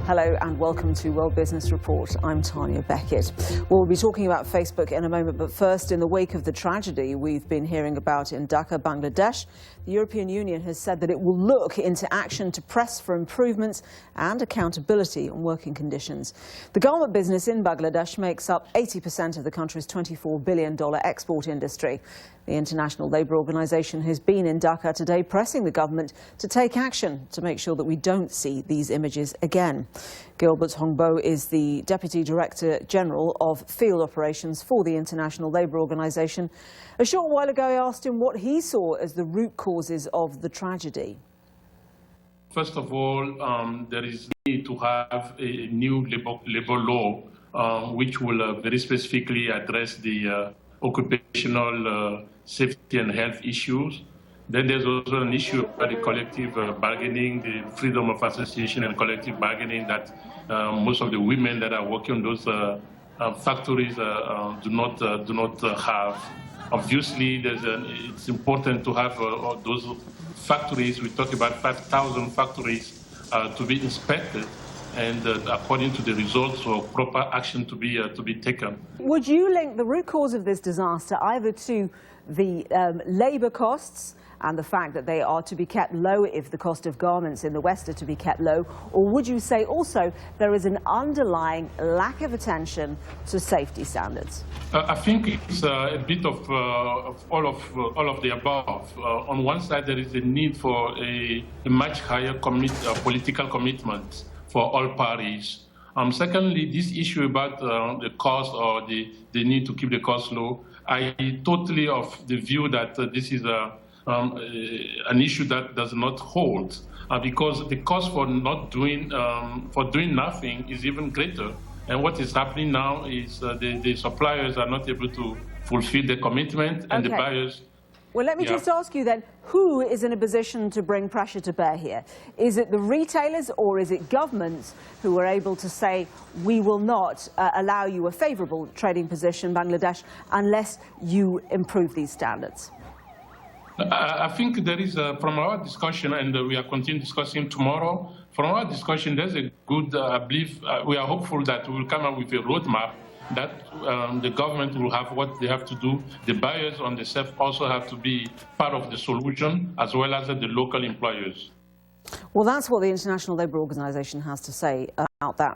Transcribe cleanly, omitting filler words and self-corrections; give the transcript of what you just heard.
Hello and welcome to World Business Report. I'm Tanya Beckett. We'll be talking about Facebook in a moment, but first, in the wake of the tragedy we've been hearing about in Dhaka, Bangladesh, the European Union has said that it will look into action to press for improvements and accountability on working conditions. The garment business in Bangladesh makes up 80% of the country's $24 billion export industry. The International Labour Organization has been in Dhaka today pressing the government to take action to make sure that we don't see these images again. Gilbert Houngbo is the Deputy Director General of Field Operations for the International Labour Organization. A short while ago, I asked him what he saw as the root causes of the tragedy. First of all, there is need to have a new labor law which will very specifically address the occupational safety and health issues. Then there's also an issue about the collective bargaining, the freedom of association and collective bargaining that most of the women that are working on those factories do not have. Obviously, it's important to have those factories. We talk about 5,000 factories to be inspected, and according to the results, so proper action to be taken. Would you link the root cause of this disaster either to the labour costs and the fact that they are to be kept low if the cost of garments in the West are to be kept low, or would you say also there is an underlying lack of attention to safety standards? I think it's a bit of all of the above. On one side, there is a need for a much higher political commitment for all parties. Secondly, this issue about the cost or the need to keep the cost low, I totally of the view that this is an issue that does not hold, because the cost for doing nothing is even greater. And what is happening now is the suppliers are not able to fulfill the commitment, and the buyers. Well, let me just ask you then, who is in a position to bring pressure to bear here? Is it the retailers or is it governments who are able to say, we will not allow you a favourable trading position, Bangladesh, unless you improve these standards? I think there is, from our discussion, and we are continuing discussing tomorrow, from our discussion, there's a good, I believe, we are hopeful that we will come up with a roadmap that the government will have what they have to do. The buyers on the shelf also have to be part of the solution, as well as the local employers. Well, that's what the International Labour Organization has to say about that.